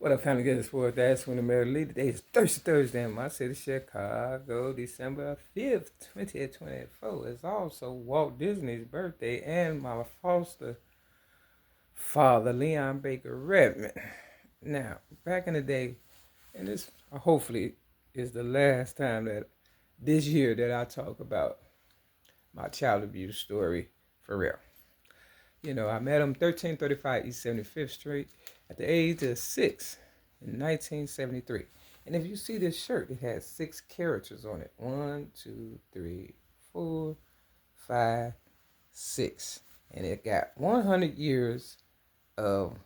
What up, family? Get this for that's when the mayor lead. Today is Thursday in my city, Chicago, December 5th, 2024. It's also Walt Disney's birthday and my foster father, Leon Baker Redmond. Now, back in the day, and this hopefully is the last time that this year that I talk about my child abuse story for real. I met him 1335 East 75th Street at the age of 6 in 1973. And if you see this shirt, it has 6 characters on it. One, two, three, four, five, six. And it got 100 years of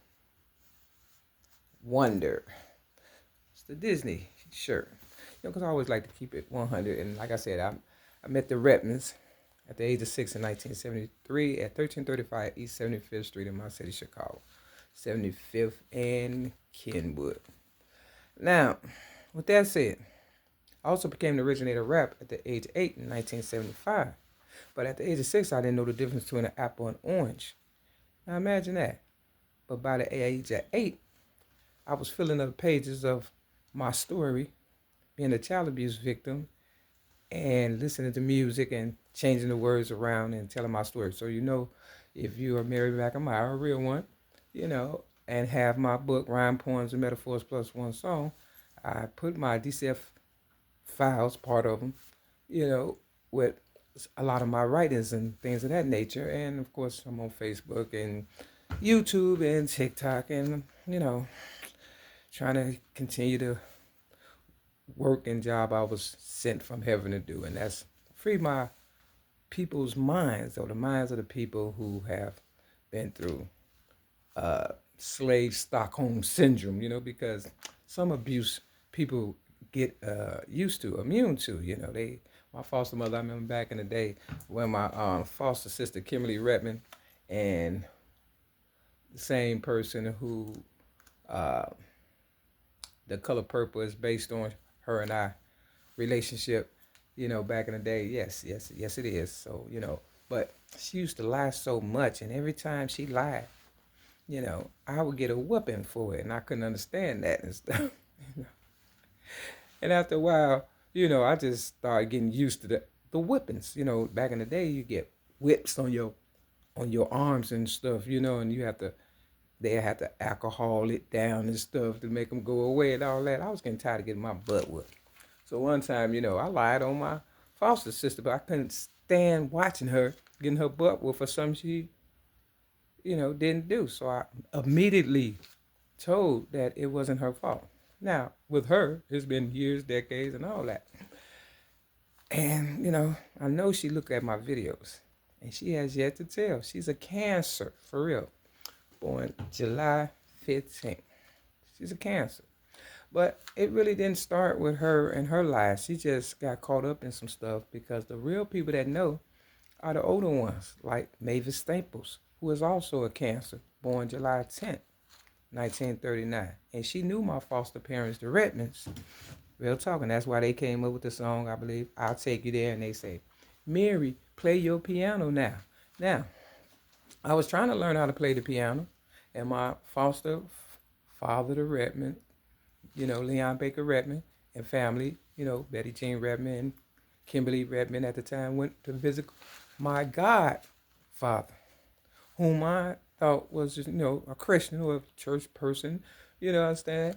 wonder. It's the Disney shirt. Because I always like to keep it 100. And like I said, I met the Redmonds at the age of 6 in 1973 at 1335 East 75th Street in my city, Chicago. 75th and Kenwood. Now, with that said, I also became the originator of rap at the age of 8 in 1975. But at the age of 6, I didn't know the difference between an apple and orange. Now imagine that. But by the age of 8, I was filling up pages of my story, being a child abuse victim, and listening to music and changing the words around and telling my story. So if you are Mary McAmire, a real one, and have my book, Rhyme, Poems, and Metaphors Plus One Song, I put my DCF files, part of them, with a lot of my writings and things of that nature. And of course, I'm on Facebook and YouTube and TikTok and, trying to continue to work and job I was sent from heaven to do. And that's free my people's minds, or the minds of the people who have been through slave Stockholm syndrome, because some abuse people get used to, immune to, my foster mother, I remember back in the day when my foster sister, Kimberly Redmond, and the same person who The Color Purple is based on, her and I relationship, back in the day. Yes, it is. So, but she used to lie so much, and every time she lied, I would get a whooping for it, and I couldn't understand that and stuff. And after a while, I just started getting used to the whippings. Back in the day, you get whips on your arms and stuff, and they had to alcohol it down and stuff to make them go away and all that. I was getting tired of getting my butt whipped. So one time, I lied on my foster sister, but I couldn't stand watching her getting her butt whipped for something she, didn't do. So I immediately told that it wasn't her fault. Now, with her, it's been years, decades, and all that. And, I know she looked at my videos, and she has yet to tell. She's a Cancer, for real. Born July 15th. She's a Cancer. But it really didn't start with her and her lies. She just got caught up in some stuff because the real people that know are the older ones, like Mavis Staples, who is also a Cancer, born July 10th, 1939. And she knew my foster parents, the Redmonds. Real talking. That's why they came up with the song, I believe, I'll Take You There. And they say, Mary, play your piano now. Now, I was trying to learn how to play the piano. And my foster father, the Redmond, Leon Baker Redmond, and family, Betty Jean Redmond and Kimberly Redmond at the time, went to visit my godfather, whom I thought was just, a Christian or a church person, understand?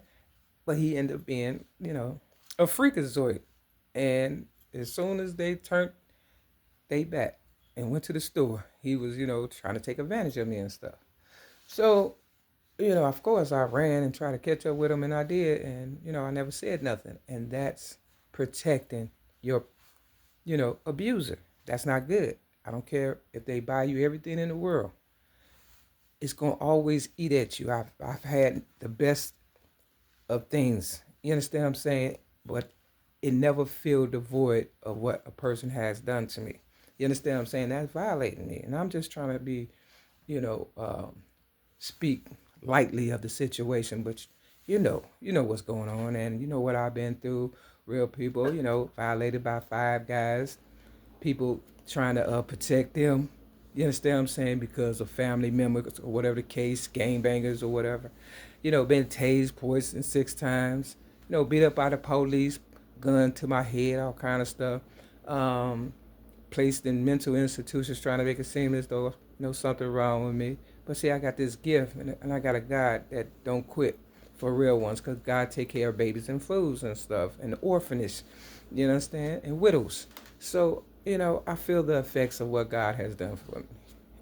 But he ended up being, a freakazoid. And as soon as they turned they back and went to the store, he was, trying to take advantage of me and stuff. So, of course, I ran and tried to catch up with him, and I did, and I never said nothing, and that's protecting your, abuser. That's not good. I don't care if they buy you everything in the world. It's gonna always eat at you. I've had the best of things. You understand what I'm saying? But it never filled the void of what a person has done to me. You understand what I'm saying? That's violating me, and I'm just trying to be, you know, speak lightly of the situation, but you know what's going on, and you know what I've been through. Real people, violated by five guys, people trying to protect them. You understand what I'm saying? Because of family members or whatever the case, gangbangers or whatever. been tased, poisoned 6 times, beat up by the police, gun to my head, all kind of stuff. Um, Placed in mental institutions trying to make it seem as though something wrong with me. But see, I got this gift, and I got a God that don't quit for real ones, because God take care of babies and fools and stuff, and the orphanage, you understand, and widows. So I feel the effects of what God has done for me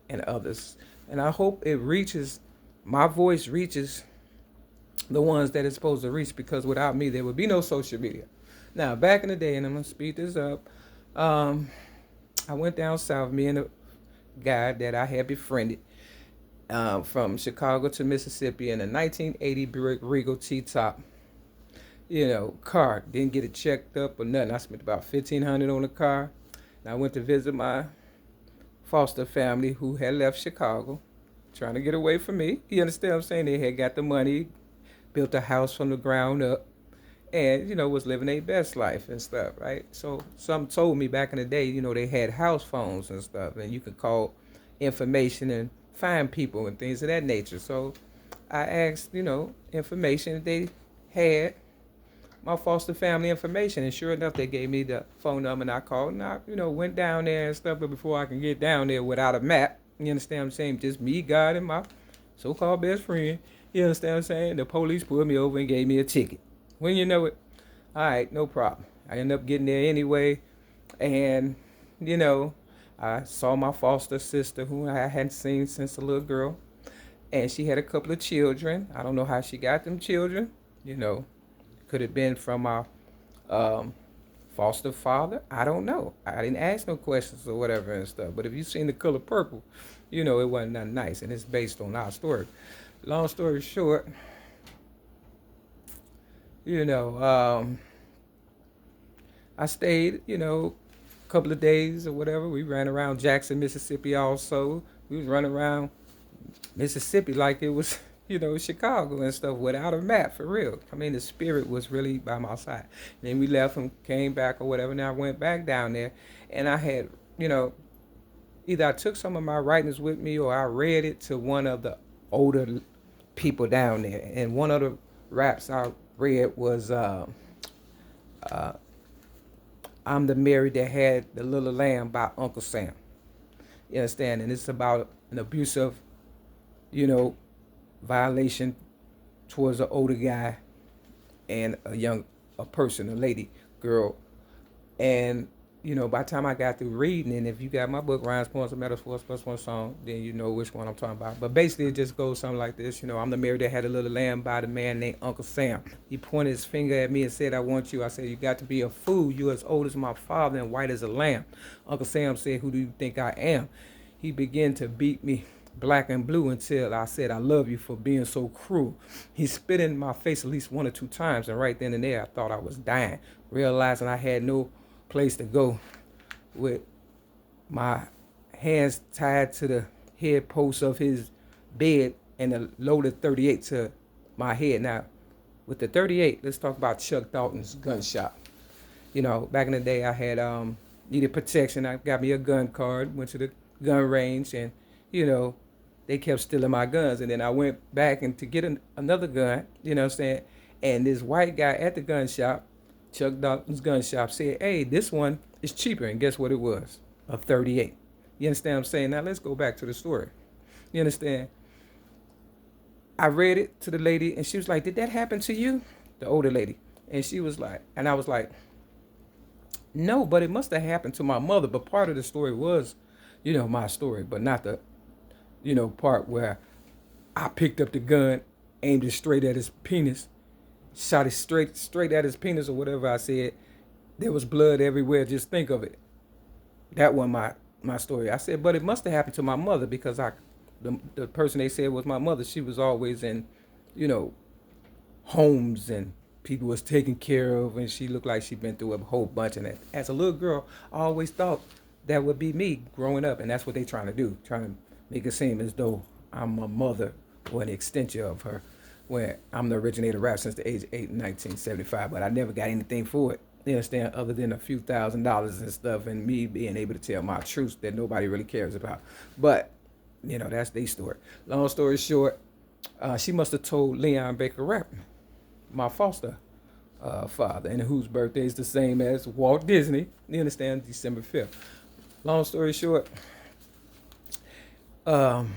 and others, and I hope it reaches, my voice reaches the ones that it's supposed to reach, because without me there would be no social media. Now, back in the day, and I'm gonna speed this up, um, I went down south, me and a guy that I had befriended, from Chicago to Mississippi in a 1980 Buick Regal T-top, car. Didn't get it checked up or nothing. I spent about 1,500 on the car. And I went to visit my foster family who had left Chicago, trying to get away from me. You understand what I'm saying? They had got the money, built a house from the ground up, and was living their best life and stuff, right? So some told me back in the day, they had house phones and stuff, and you could call information and find people and things of that nature. So I asked, information that they had, my foster family information, and sure enough, they gave me the phone number, and I called, and I, went down there and stuff. But before I can get down there without a map, you understand what I'm saying? Just me, God, and my so-called best friend. You understand what I'm saying? The police pulled me over and gave me a ticket. When you know it, all right, no problem. I ended up getting there anyway, and I saw my foster sister, who I hadn't seen since a little girl, and she had a couple of children. I don't know how she got them children. Could have been from my um, foster father. I don't know. I didn't ask no questions or whatever and stuff. But if you've seen The Color Purple, it wasn't nothing nice, and it's based on our story. Long story short, you know, um, I stayed, a couple of days or whatever. We ran around Jackson, Mississippi also. We was running around Mississippi like it was, Chicago and stuff without a map, for real. I mean, the spirit was really by my side. Then we left and came back or whatever. Now I went back down there, and I had, either I took some of my writings with me, or I read it to one of the older people down there. And one of the raps I read was uh, I'm the Mary that had the little lamb by Uncle Sam. You understand? And it's about an abusive, you know, violation towards an older guy and a person, a lady, girl. And, by the time I got through reading, and if you got my book, Rhymes, Poems, and Metaphors plus one song, then you know which one I'm talking about. But basically, it just goes something like this. I'm the Mary that had a little lamb by the man named Uncle Sam. He pointed his finger at me and said, I want you. I said, you got to be a fool. You as old as my father and white as a lamb. Uncle Sam said, who do you think I am? He began to beat me black and blue until I said, I love you for being so cruel. He spit in my face at least one or two times, and right then and there, I thought I was dying, realizing I had no place to go with my hands tied to the head post of his bed and a loaded 38 to my head. Now, with the 38, let's talk about Chuck Dalton's gun shop. Back in the day, I had needed protection. I got me a gun card, went to the gun range, and you know, they kept stealing my guns. And then I went back and to get another gun, you know what I'm saying? And this white guy at the gun shop, Chuck Dalton's gun shop, said, hey, this one is cheaper. And guess what it was? A 38. You understand what I'm saying? Now let's go back to the story. You understand? I read it to the lady, and she was like, did that happen to you? The older lady. And she was like, and I was like, no, but it must have happened to my mother. But part of the story was, my story, but not the, part where I picked up the gun, aimed it straight at his penis, shot it straight at his penis or whatever I said. There was blood everywhere. Just think of it. That wasn't my story. I said, but it must have happened to my mother, because the person they said was my mother, she was always in, homes and people was taken care of, and she looked like she'd been through a whole bunch of that. As a little girl, I always thought that would be me growing up, and that's what they trying to do, trying to make it seem as though I'm a mother or an extension of her, where I'm the originator of rap since the age of 8 in 1975, but I never got anything for it. You understand? Other than a few $1,000s and stuff, and me being able to tell my truth that nobody really cares about. But, that's their story. Long story short, She must have told Leon Baker Rapping, my foster father, and whose birthday is the same as Walt Disney. You understand? December 5th. Long story short, um,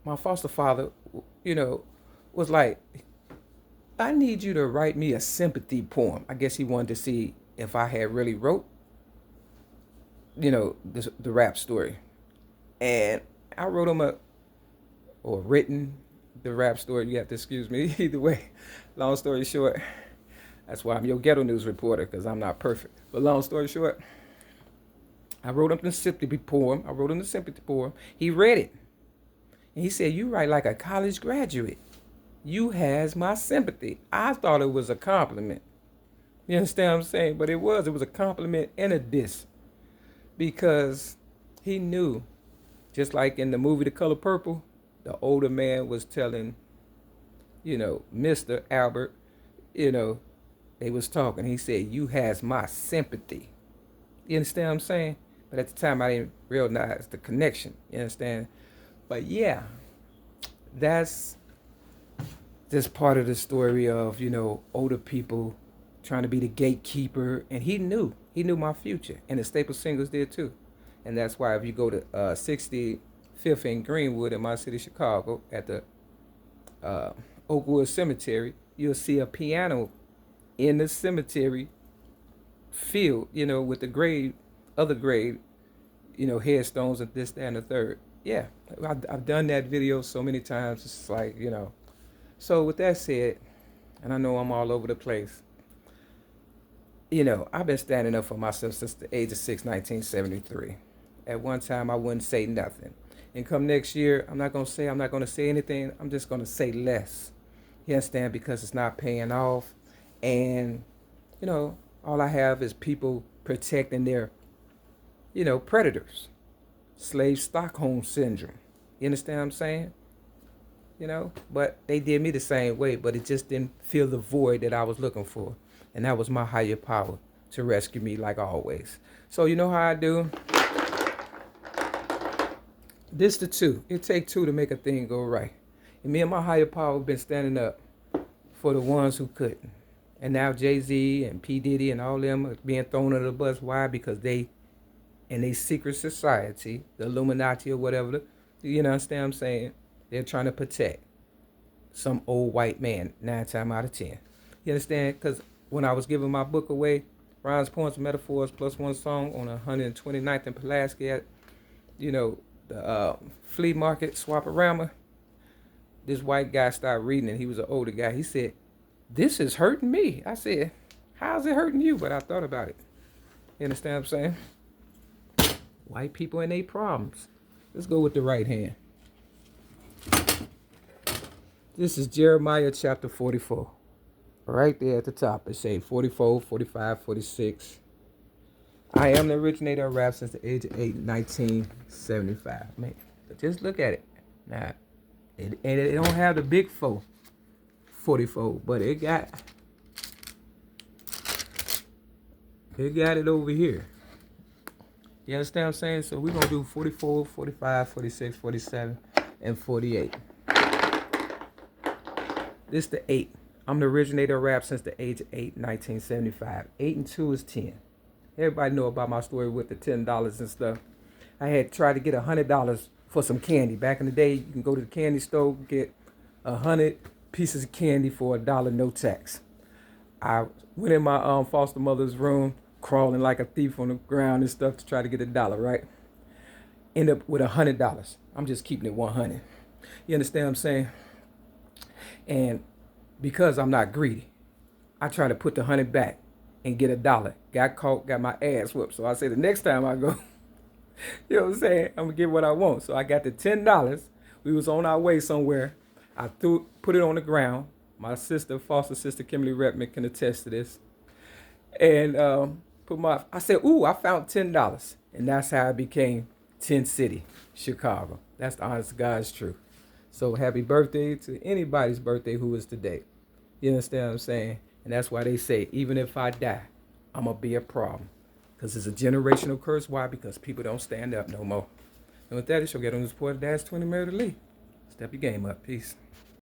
my foster father, you know, was like, I need you to write me a sympathy poem. I guess he wanted to see if I had really wrote, the rap story. And I wrote him or written the rap story. You have to excuse me. Either way, long story short, that's why I'm your ghetto news reporter, because I'm not perfect. But long story short, I wrote him the sympathy poem. He read it. And he said, you write like a college graduate. You has my sympathy. I thought it was a compliment. You understand what I'm saying? But it was. It was a compliment and a diss. Because he knew, just like in the movie The Color Purple, the older man was telling, Mr. Albert, they was talking. He said, you has my sympathy. You understand what I'm saying? But at the time, I didn't realize the connection. You understand? But yeah, that's just part of the story of, older people trying to be the gatekeeper. And he knew my future. And the Staple Singles did too. And that's why if you go to 65th and Greenwood in my city, Chicago, at the Oakwood Cemetery, you'll see a piano in the cemetery field, with the other grave, headstones and this, that, and the third. Yeah, I've done that video so many times. It's like, So with that said, and I know I'm all over the place, I've been standing up for myself since the age of 6, 1973. At one time, I wouldn't say nothing. And come next year, I'm not going to say anything. I'm just going to say less. You understand? Because it's not paying off. And, all I have is people protecting their, predators. Slave Stockholm syndrome. You understand what I'm saying? But they did me the same way, but it just didn't fill the void that I was looking for. And that was my higher power to rescue me like always. So you know how I do? This the two. It take two to make a thing go right. And me and my higher power have been standing up for the ones who couldn't. And now Jay-Z and P. Diddy and all them are being thrown under the bus. Why? Because they, in a secret society, the Illuminati or whatever, you understand what I'm saying? They're trying to protect some old white man 9 times out of 10. You understand? Because when I was giving my book away, Rhymes, Poems, Metaphors, plus one song on 129th and Pulaski at, the flea market, Swaparama, this white guy started reading it. He was an older guy. He said, this is hurting me. I said, how's it hurting you? But I thought about it. You understand what I'm saying? White people and their problems. Let's go with the right hand. This is Jeremiah chapter 44. Right there at the top, it says 44, 45, 46. I am the originator of rap since the age of 8, 1975. Man, just look at it. Now, it don't have the big 44, but it got it over here. You understand what I'm saying? So we're going to do 44, 45, 46, 47, and 48. This is the 8. I'm the originator of rap since the age of 8, 1975. 8 and 2 is 10. Everybody know about my story with the $10 and stuff. I had tried to get $100 for some candy. Back in the day, you can go to the candy store, get 100 pieces of candy for $1, no tax. I went in my foster mother's room, crawling like a thief on the ground and stuff to try to get $1, right? End up with $100. I'm just keeping it 100. You understand what I'm saying? And because I'm not greedy, I try to put the 100 back and get $1. Got caught, got my ass whooped. So I say the next time I go, you know what I'm saying? I'm gonna get what I want. So I got the $10. We was on our way somewhere. I put it on the ground. My sister, foster sister Kimberly Redman can attest to this. And I said, ooh, I found $10. And that's how I became 10 City, Chicago. That's the honest to God's truth. So happy birthday to anybody's birthday who is today. You understand what I'm saying? And that's why they say, even if I die, I'm going to be a problem. Because it's a generational curse. Why? Because people don't stand up no more. And with that, it's your Get On This Report, Dash 20 Mary to Lee. Step your game up. Peace.